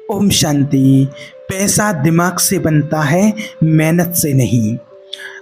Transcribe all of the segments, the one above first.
ओम शांति। पैसा दिमाग से बनता है, मेहनत से नहीं।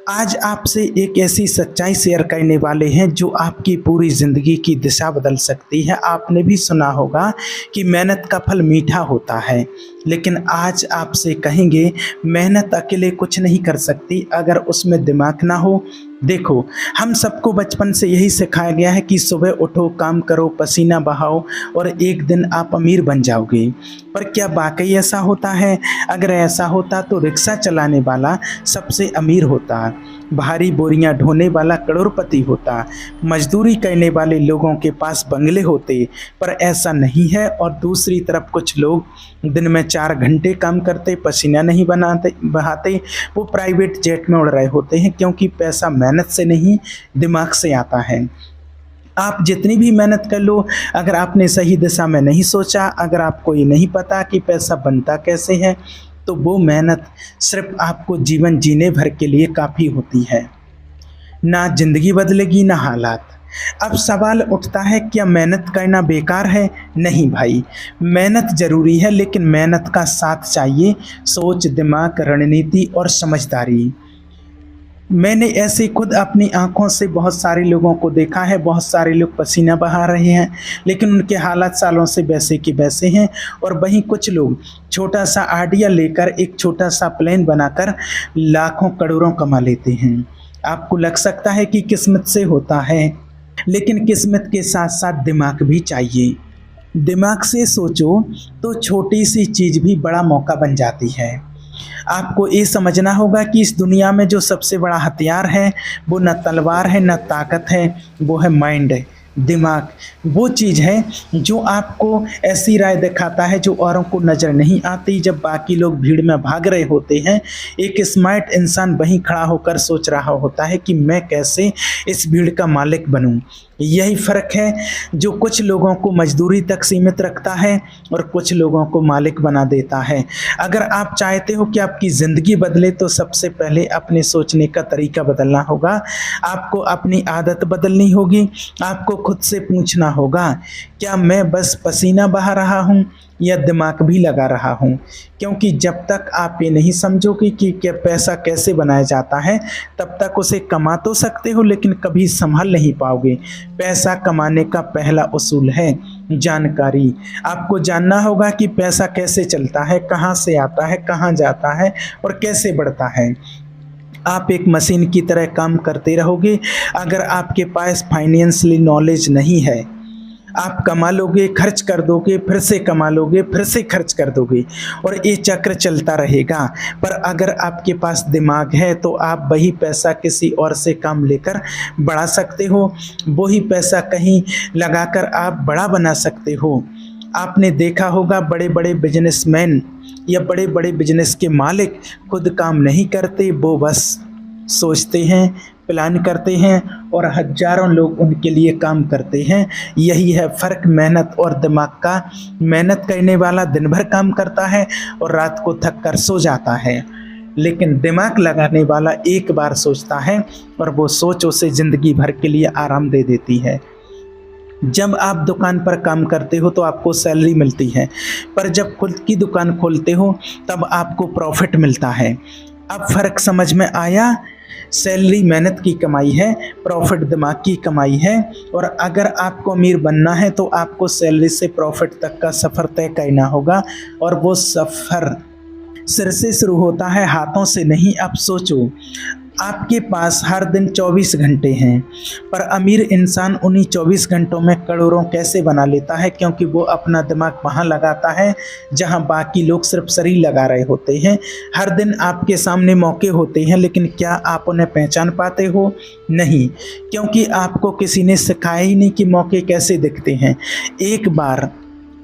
आज आपसे एक ऐसी सच्चाई शेयर करने वाले हैं जो आपकी पूरी ज़िंदगी की दिशा बदल सकती है। आपने भी सुना होगा कि मेहनत का फल मीठा होता है, लेकिन आज आपसे कहेंगे मेहनत अकेले कुछ नहीं कर सकती अगर उसमें दिमाग ना हो। देखो, हम सबको बचपन से यही सिखाया गया है कि सुबह उठो, काम करो, पसीना बहाओ और एक दिन आप अमीर बन जाओगे। पर क्या वाकई ऐसा होता है? अगर ऐसा होता तो रिक्शा चलाने वाला सबसे अमीर होता, भारी बोरियां ढोने वाला करोड़पति होता, मजदूरी करने वाले लोगों के पास बंगले होते। पर ऐसा नहीं है। और दूसरी तरफ कुछ लोग दिन में 4 घंटे काम करते, पसीना नहीं बहाते, वो प्राइवेट जेट में उड़ रहे होते हैं, क्योंकि पैसा मेहनत से नहीं, दिमाग से आता है। आप जितनी भी मेहनत कर लो, अगर आपने सही दिशा में नहीं सोचा, अगर आपको ये नहीं पता कि पैसा बनता कैसे है, तो वो मेहनत सिर्फ आपको जीवन जीने भर के लिए काफ़ी होती है। ना जिंदगी बदलेगी ना हालात। अब सवाल उठता है, क्या मेहनत करना बेकार है? नहीं भाई, मेहनत ज़रूरी है, लेकिन मेहनत का साथ चाहिए सोच, दिमाग, रणनीति और समझदारी। मैंने ऐसे खुद अपनी आंखों से बहुत सारे लोगों को देखा है। बहुत सारे लोग पसीना बहा रहे हैं, लेकिन उनके हालात सालों से वैसे के वैसे हैं। और वहीं कुछ लोग छोटा सा आइडिया लेकर एक छोटा सा प्लान बनाकर लाखों करोड़ों कमा लेते हैं। आपको लग सकता है कि किस्मत से होता है, लेकिन किस्मत के साथ साथ दिमाग भी चाहिए। दिमाग से सोचो तो छोटी सी चीज़ भी बड़ा मौका बन जाती है। आपको ये समझना होगा कि इस दुनिया में जो सबसे बड़ा हथियार है वो न तलवार है, न ताकत है, वो है माइंड, दिमाग। वो चीज़ है जो आपको ऐसी राय दिखाता है जो औरों को नज़र नहीं आती। जब बाकी लोग भीड़ में भाग रहे होते हैं, एक स्मार्ट इंसान वहीं खड़ा होकर सोच रहा होता है कि मैं कैसे इस भीड़ का मालिक बनूं। यही फ़र्क है जो कुछ लोगों को मजदूरी तक सीमित रखता है और कुछ लोगों को मालिक बना देता है। अगर आप चाहते हो कि आपकी ज़िंदगी बदले, तो सबसे पहले अपने सोचने का तरीका बदलना होगा। आपको अपनी आदत बदलनी होगी। आपको खुद से पूछना होगा, क्या मैं बस पसीना बहा रहा हूँ या दिमाग भी लगा रहा हूँ? क्योंकि जब तक आप ये नहीं समझोगे कि क्या पैसा कैसे बनाया जाता है, तब तक उसे कमा तो सकते हो, लेकिन कभी संभाल नहीं पाओगे। पैसा कमाने का पहला उसूल है जानकारी। आपको जानना होगा कि पैसा कैसे चलता है, कहाँ से आता है, कहाँ जाता है और कैसे बढ़ता है। आप एक मशीन की तरह काम करते रहोगे अगर आपके पास फाइनेंशियली नॉलेज नहीं है। आप कमा लोगे, खर्च कर दोगे, फिर से कमा लोगे, फिर से खर्च कर दोगे, और ये चक्र चलता रहेगा। पर अगर आपके पास दिमाग है तो आप वही पैसा किसी और से काम लेकर बढ़ा सकते हो। वही पैसा कहीं लगाकर आप बड़ा बना सकते हो। आपने देखा होगा बड़े बड़े बिजनेसमैन या बड़े बड़े बिजनेस के मालिक खुद काम नहीं करते, वो बस सोचते हैं, प्लान करते हैं और हजारों लोग उनके लिए काम करते हैं। यही है फ़र्क मेहनत और दिमाग का। मेहनत करने वाला दिन भर काम करता है और रात को थक कर सो जाता है, लेकिन दिमाग लगाने वाला एक बार सोचता है और वो सोच उसे ज़िंदगी भर के लिए आराम दे देती है। जब आप दुकान पर काम करते हो तो आपको सैलरी मिलती है, पर जब खुद की दुकान खोलते हो तब आपको प्रॉफिट मिलता है। अब फ़र्क समझ में आया? सैलरी मेहनत की कमाई है, प्रॉफिट दिमाग की कमाई है। और अगर आपको अमीर बनना है तो आपको सैलरी से प्रॉफिट तक का सफ़र तय करना होगा, और वो सफ़र सिर से शुरू होता है, हाथों से नहीं। अब सोचो, आपके पास हर दिन 24 घंटे हैं, पर अमीर इंसान उन्हीं 24 घंटों में करोड़ों कैसे बना लेता है? क्योंकि वो अपना दिमाग वहाँ लगाता है जहाँ बाकी लोग सिर्फ शरीर लगा रहे होते हैं। हर दिन आपके सामने मौके होते हैं, लेकिन क्या आप उन्हें पहचान पाते हो? नहीं, क्योंकि आपको किसी ने सिखाया ही नहीं कि मौके कैसे दिखते हैं। एक बार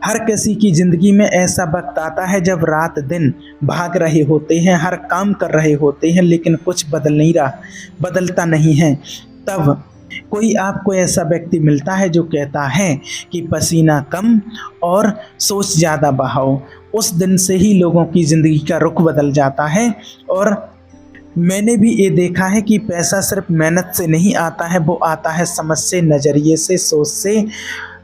हर किसी की ज़िंदगी में ऐसा वक्त आता है जब रात दिन भाग रहे होते हैं, हर काम कर रहे होते हैं, लेकिन कुछ बदलता नहीं है। तब कोई आपको ऐसा व्यक्ति मिलता है जो कहता है कि पसीना कम और सोच ज़्यादा बहाओ। उस दिन से ही लोगों की ज़िंदगी का रुख बदल जाता है। और मैंने भी ये देखा है कि पैसा सिर्फ मेहनत से नहीं आता है, वो आता है समझ से, नज़रिए से, सोच से।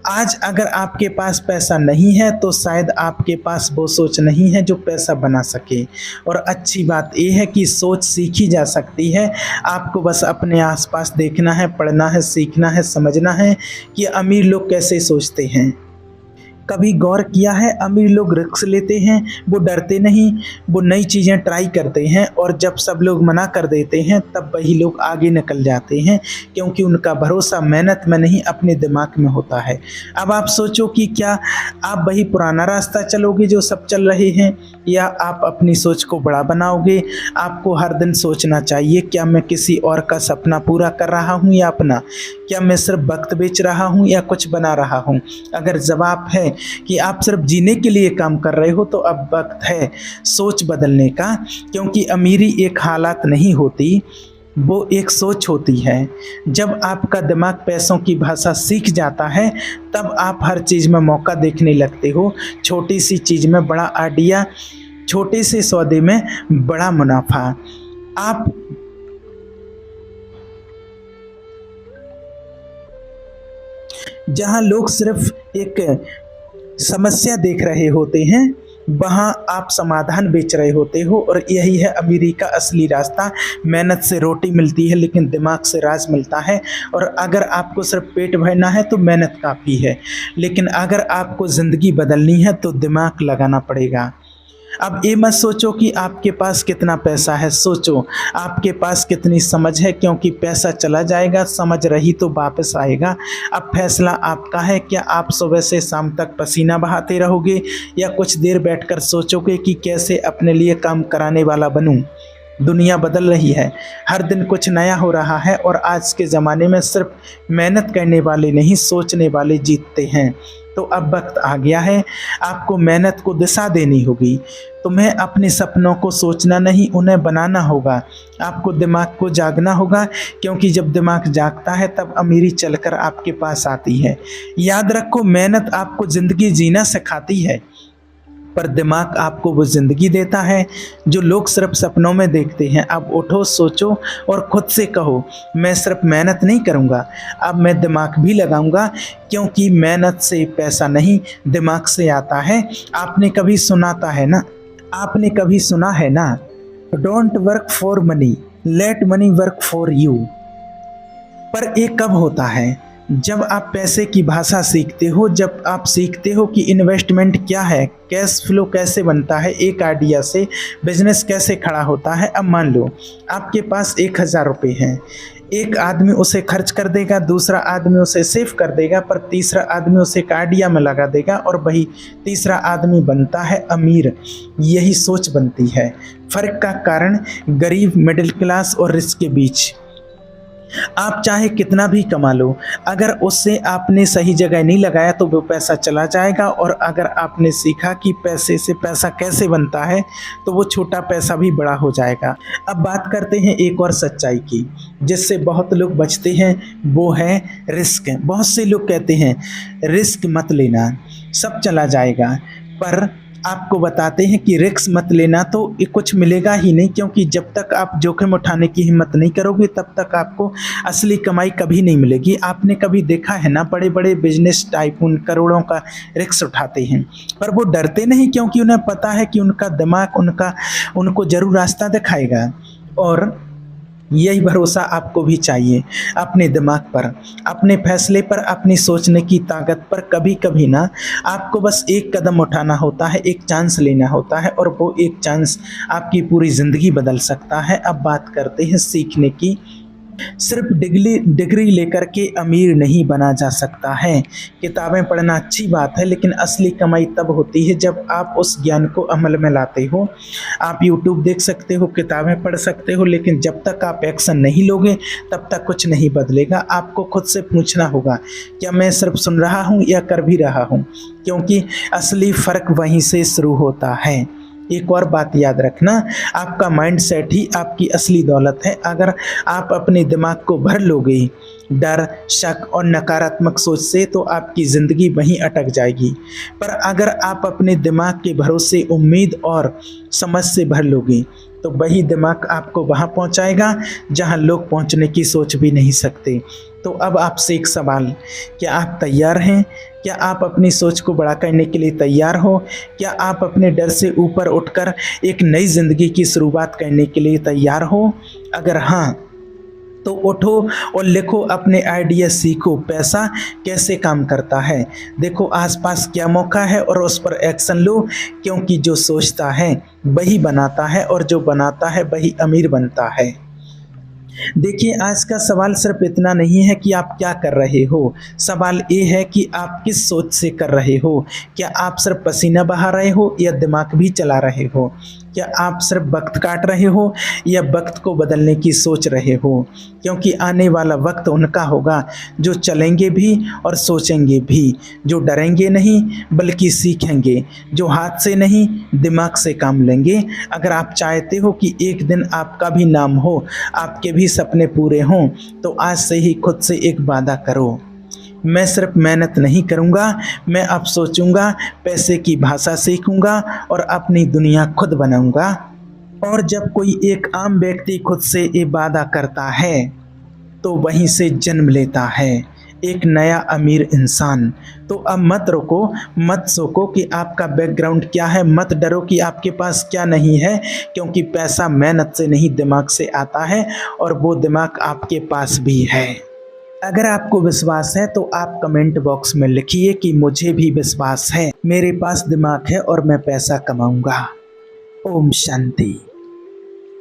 आज अगर आपके पास पैसा नहीं है तो शायद आपके पास वो सोच नहीं है जो पैसा बना सके। और अच्छी बात ये है कि सोच सीखी जा सकती है। आपको बस अपने आसपास देखना है, पढ़ना है, सीखना है, समझना है कि अमीर लोग कैसे सोचते हैं। कभी गौर किया है, अमीर लोग रिस्क लेते हैं, वो डरते नहीं, वो नई चीज़ें ट्राई करते हैं और जब सब लोग मना कर देते हैं तब वही लोग आगे निकल जाते हैं, क्योंकि उनका भरोसा मेहनत में नहीं अपने दिमाग में होता है। अब आप सोचो कि क्या आप वही पुराना रास्ता चलोगे जो सब चल रहे हैं, या आप अपनी सोच को बड़ा बनाओगे। आपको हर दिन सोचना चाहिए, क्या मैं किसी और का सपना पूरा कर रहा हूँ या अपना? क्या मैं सिर्फ वक्त बेच रहा हूँ या कुछ बना रहा हूँ? अगर जवाब है कि आप सिर्फ जीने के लिए काम कर रहे हो तो अब वक्त है सोच बदलने का, क्योंकि अमीरी एक हालात नहीं होती, वो एक सोच होती है। जब आपका दिमाग पैसों की भाषा सीख जाता है तब आप हर चीज़ में मौका देखने लगते हो। छोटी सी चीज़ में बड़ा आइडिया, छोटे से सौदे में बड़ा मुनाफा। आप जहाँ लोग सिर्फ एक समस्या देख रहे होते हैं वहाँ आप समाधान बेच रहे होते हो, और यही है अमीरी का असली रास्ता। मेहनत से रोटी मिलती है लेकिन दिमाग से राज मिलता है। और अगर आपको सिर्फ पेट भरना है तो मेहनत काफ़ी है, लेकिन अगर आपको ज़िंदगी बदलनी है तो दिमाग लगाना पड़ेगा। अब ये मत सोचो कि आपके पास कितना पैसा है, सोचो आपके पास कितनी समझ है, क्योंकि पैसा चला जाएगा, समझ रही तो वापस आएगा। अब फैसला आपका है, क्या आप सुबह से शाम तक पसीना बहाते रहोगे या कुछ देर बैठकर सोचोगे कि कैसे अपने लिए काम कराने वाला बनूं। दुनिया बदल रही है, हर दिन कुछ नया हो रहा है, और आज के ज़माने में सिर्फ मेहनत करने वाले नहीं, सोचने वाले जीतते हैं। तो अब वक्त आ गया है, आपको मेहनत को दिशा देनी होगी। तुम्हें अपने सपनों को सोचना नहीं, उन्हें बनाना होगा। आपको दिमाग को जागना होगा, क्योंकि जब दिमाग जागता है तब अमीरी चलकर आपके पास आती है। याद रखो, मेहनत आपको ज़िंदगी जीना सिखाती है, पर दिमाग आपको वो ज़िंदगी देता है जो लोग सिर्फ सपनों में देखते हैं। अब उठो, सोचो और खुद से कहो, मैं सिर्फ मेहनत नहीं करूँगा, अब मैं दिमाग भी लगाऊंगा, क्योंकि मेहनत से पैसा नहीं दिमाग से आता है। आपने कभी सुना है ना, don't work for money, late money work for you. पर ये कब होता है? जब आप पैसे की भाषा सीखते हो, जब आप सीखते हो कि इन्वेस्टमेंट क्या है, कैश फ्लो कैसे बनता है, एक आइडिया से बिजनेस कैसे खड़ा होता है। अब मान लो आपके पास 1000 रुपये हैं, एक आदमी उसे खर्च कर देगा, दूसरा आदमी उसे सेव कर देगा, पर तीसरा आदमी उसे एक आइडिया में लगा देगा और वही तीसरा आदमी बनता है अमीर। यही सोच बनती है। फ़र्क का कारण गरीब, मिडिल क्लास और रिच के बीच। आप चाहे कितना भी कमा लो, अगर उससे आपने सही जगह नहीं लगाया तो वो पैसा चला जाएगा, और अगर आपने सीखा कि पैसे से पैसा कैसे बनता है तो वो छोटा पैसा भी बड़ा हो जाएगा। अब बात करते हैं एक और सच्चाई की, जिससे बहुत लोग बचते हैं, वो है रिस्क। बहुत से लोग कहते हैं रिस्क मत लेना, सब चला जाएगा, पर आपको बताते हैं कि रिस्क मत लेना तो ये कुछ मिलेगा ही नहीं, क्योंकि जब तक आप जोखिम उठाने की हिम्मत नहीं करोगे तब तक आपको असली कमाई कभी नहीं मिलेगी। आपने कभी देखा है ना, बड़े बड़े बिजनेस टाइकून करोड़ों का रिस्क उठाते हैं, पर वो डरते नहीं, क्योंकि उन्हें पता है कि उनका दिमाग उनको जरूर रास्ता दिखाएगा। और यही भरोसा आपको भी चाहिए अपने दिमाग पर, अपने फैसले पर, अपनी सोचने की ताकत पर। कभी कभी ना आपको बस एक कदम उठाना होता है, एक चांस लेना होता है, और वो एक चांस आपकी पूरी ज़िंदगी बदल सकता है। अब बात करते हैं सीखने की। सिर्फ डिग्री लेकर के अमीर नहीं बना जा सकता है। किताबें पढ़ना अच्छी बात है, लेकिन असली कमाई तब होती है जब आप उस ज्ञान को अमल में लाते हो। आप यूट्यूब देख सकते हो, किताबें पढ़ सकते हो, लेकिन जब तक आप एक्शन नहीं लोगे तब तक कुछ नहीं बदलेगा। आपको खुद से पूछना होगा, क्या मैं सिर्फ सुन रहा हूँ या कर भी रहा हूँ, क्योंकि असली फ़र्क वहीं से शुरू होता है। एक और बात याद रखना, आपका माइंड सेट ही आपकी असली दौलत है। अगर आप अपने दिमाग को भर लोगे डर, शक और नकारात्मक सोच से, तो आपकी ज़िंदगी वहीं अटक जाएगी। पर अगर आप अपने दिमाग के भरोसे उम्मीद और समझ से भर लोगे तो वही दिमाग आपको वहाँ पहुँचाएगा जहाँ लोग पहुँचने की सोच भी नहीं सकते। तो अब आपसे एक सवाल, क्या आप तैयार हैं क्या आप अपनी सोच को बड़ा करने के लिए तैयार हो? क्या आप अपने डर से ऊपर उठकर एक नई ज़िंदगी की शुरुआत करने के लिए तैयार हो? अगर हाँ, तो उठो और लिखो अपने आइडिया, सीखो पैसा कैसे काम करता है। देखो आसपास क्या मौका है और उस पर एक्शन लो, क्योंकि जो सोचता है वही बनाता है और जो बनाता है वही अमीर बनता है। देखिए, आज का सवाल सिर्फ इतना नहीं है कि आप क्या कर रहे हो, सवाल ये है कि आप किस सोच से कर रहे हो। क्या आप सिर्फ पसीना बहा रहे हो या दिमाग भी चला रहे हो? क्या आप सिर्फ वक्त काट रहे हो या वक्त को बदलने की सोच रहे हो? क्योंकि आने वाला वक्त उनका होगा जो चलेंगे भी और सोचेंगे भी, जो डरेंगे नहीं बल्कि सीखेंगे, जो हाथ से नहीं दिमाग से काम लेंगे। अगर आप चाहते हो कि एक दिन आपका भी नाम हो, आपके भी सपने पूरे हों, तो आज से ही खुद से एक वादा करो, मैं सिर्फ मेहनत नहीं करूँगा, मैं अब सोचूँगा, पैसे की भाषा सीखूँगा और अपनी दुनिया खुद बनाऊँगा। और जब कोई एक आम व्यक्ति खुद से ये वादा करता है, तो वहीं से जन्म लेता है एक नया अमीर इंसान। तो अब मत रुको, मत सोचो कि आपका बैकग्राउंड क्या है, मत डरो कि आपके पास क्या नहीं है, क्योंकि पैसा मेहनत से नहीं दिमाग से आता है और वो दिमाग आपके पास भी है। अगर आपको विश्वास है तो आप कमेंट बॉक्स में लिखिए कि मुझे भी विश्वास है, मेरे पास दिमाग है और मैं पैसा कमाऊंगा। ओम शांति।